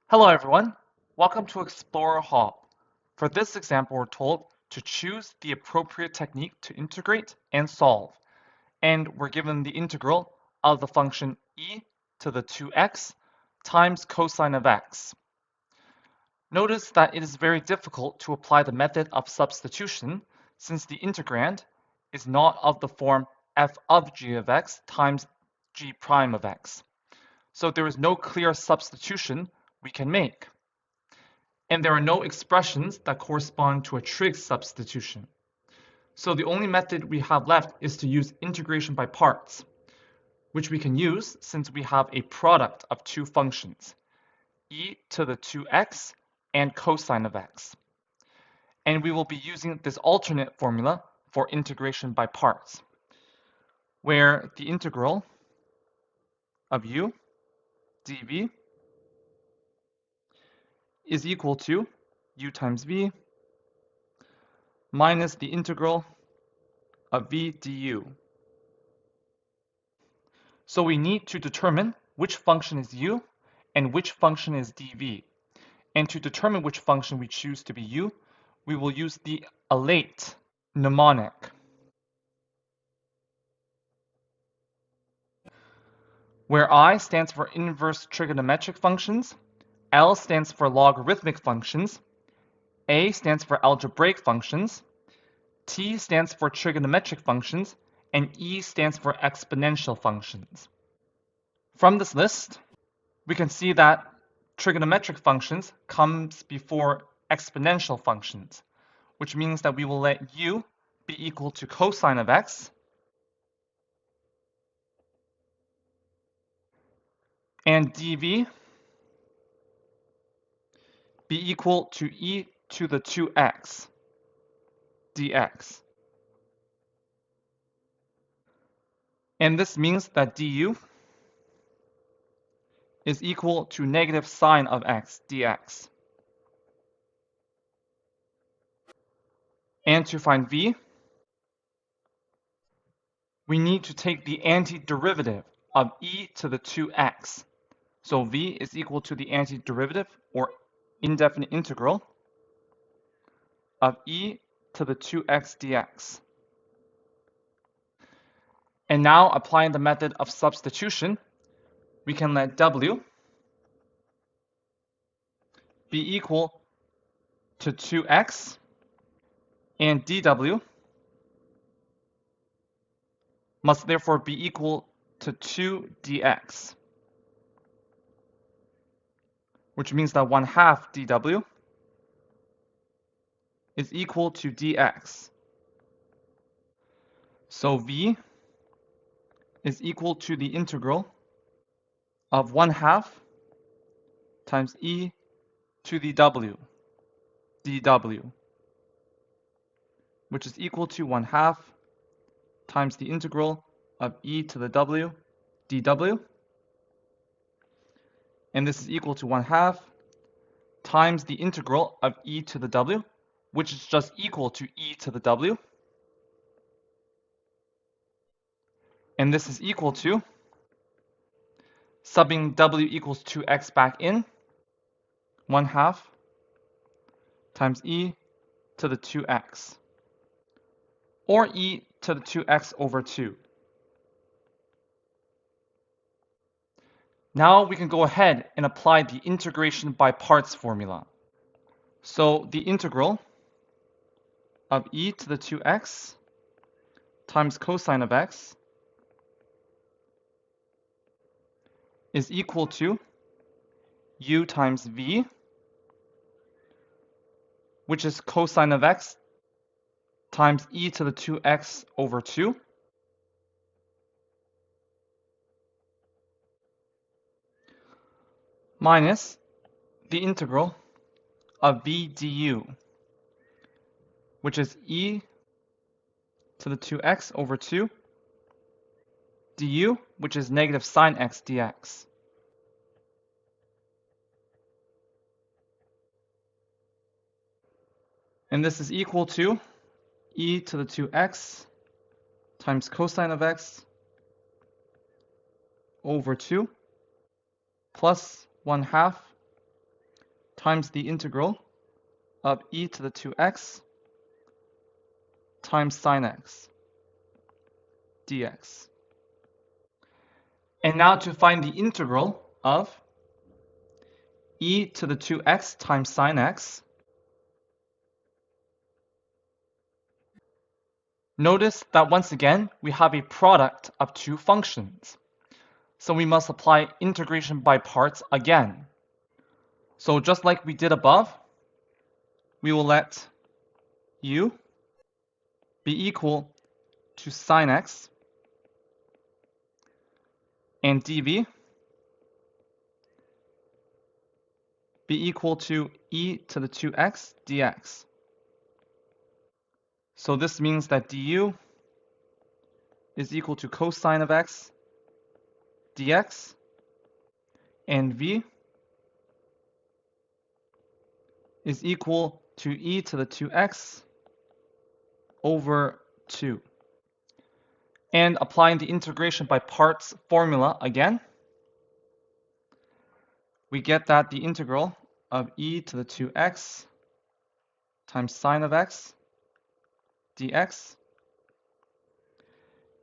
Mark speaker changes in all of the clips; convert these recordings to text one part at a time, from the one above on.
Speaker 1: Hello everyone, welcome to Explorer Hall. For this example, we're told to choose the appropriate technique to integrate and solve, and we're given the integral of the function e to the 2x times cosine of x. Notice that it is very difficult to apply the method of substitution since the integrand is not of the form f of g of x times g prime of x. So there is no clear substitution we can make. And there are no expressions that correspond to a trig substitution. So the only method we have left is to use integration by parts, which we can use since we have a product of two functions, e to the 2x and cosine of x. And we will be using this alternate formula for integration by parts, where the integral of u dv is equal to u times v minus the integral of v du. So we need to determine which function is u and which function is dv. And to determine which function we choose to be u, we will use the alate mnemonic, where I stands for inverse trigonometric functions, L stands for logarithmic functions, A stands for algebraic functions, T stands for trigonometric functions, and E stands for exponential functions. From this list, we can see that trigonometric functions comes before exponential functions, which means that we will let u be equal to cosine of x and dv be equal to e to the 2x dx. And this means that du is equal to negative sine of x dx. And to find v, we need to take the antiderivative of e to the 2x. So v is equal to the antiderivative, or indefinite integral, of e to the 2x dx. And now, applying the method of substitution, we can let w be equal to 2x, and dw must therefore be equal to 2 dx, which means that 1/2 dw is equal to dx. So v is equal to the integral of 1/2 times e to the w dw, which is equal to 1/2 times the integral of e to the w dw, and this is equal to 1/2 times the integral of e to the w, which is just equal to e to the w, and this is equal to, subbing w equals 2x back in, 1/2 times e to the 2x, or e to the 2x over 2. Now we can go ahead and apply the integration by parts formula. So the integral of e to the 2x times cosine of x is equal to u times v, which is cosine of x times e to the 2x over 2, minus the integral of v du, which is e to the 2x over 2 du, which is negative sine x dx. And this is equal to e to the 2x times cosine of x over 2 plus 1/2 times the integral of e to the 2x times sine x dx. And now to find the integral of e to the 2x times sine x, notice that once again we have a product of two functions. So we must apply integration by parts again. So just like we did above, we will let u be equal to sine x and dv be equal to e to the 2x dx. So this means that du is equal to cosine of x dx, and v is equal to e to the 2x over 2. And applying the integration by parts formula again, we get that the integral of e to the 2x times sine of x dx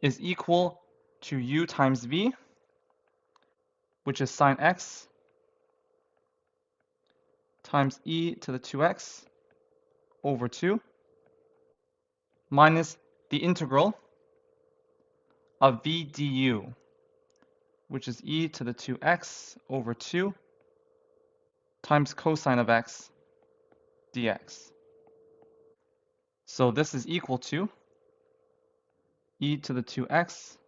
Speaker 1: is equal to u times v, which is sine x, times e to the 2x over 2, minus the integral of v du, which is e to the 2x over 2 times cosine of x dx. So this is equal to e to the 2x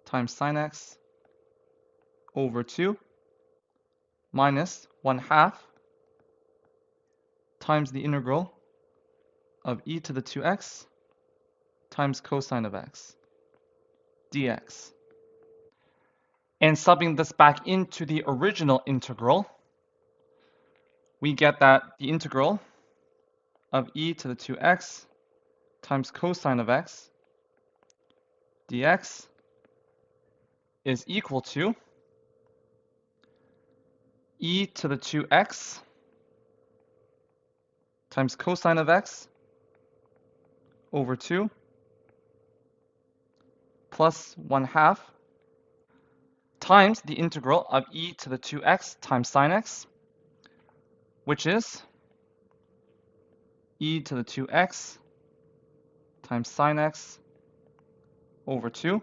Speaker 1: times sine x over 2 minus 1/2 times the integral of e to the 2x times cosine of x dx. And subbing this back into the original integral, we get that the integral of e to the 2x times cosine of x dx is equal to e to the 2x times cosine of x over 2 plus 1/2 times the integral of e to the 2x times sine x, which is e to the 2x times sine x over 2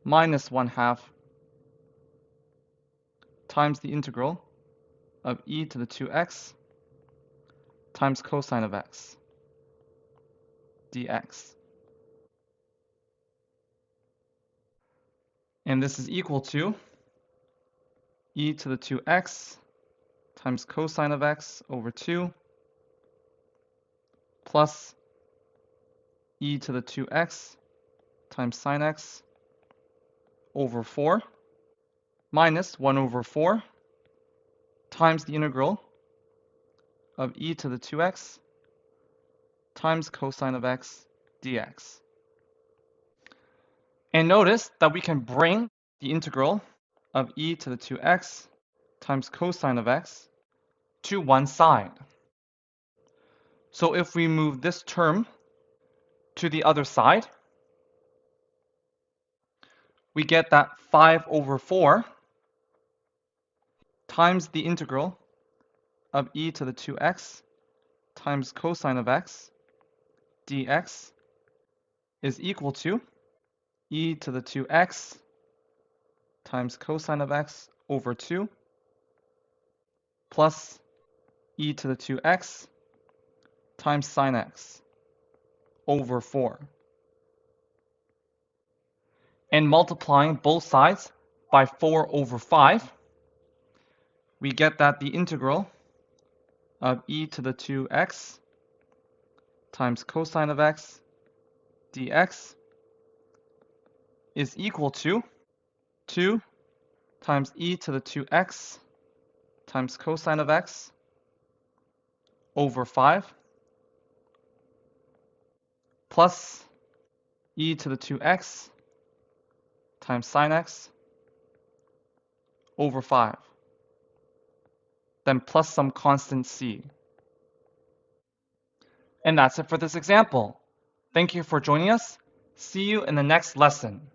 Speaker 1: minus 1/2 times the integral of e to the 2x times cosine of x dx. And this is equal to e to the 2x times cosine of x over 2 plus e to the 2x times sine x over 4 minus 1 over 4 times the integral of e to the 2x times cosine of x dx. And notice that we can bring the integral of e to the 2x times cosine of x to one side. So if we move this term to the other side, we get that 5 over 4 times the integral of e to the 2x times cosine of x dx is equal to e to the 2x times cosine of x over 2 plus e to the 2x times sine x over 4. And multiplying both sides by 4 over 5, we get that the integral of e to the 2x times cosine of x dx is equal to 2 times e to the 2x times cosine of x over 5 plus e to the 2x times sine x over 5. then plus some constant c. And that's it for this example. Thank you for joining us. See you in the next lesson.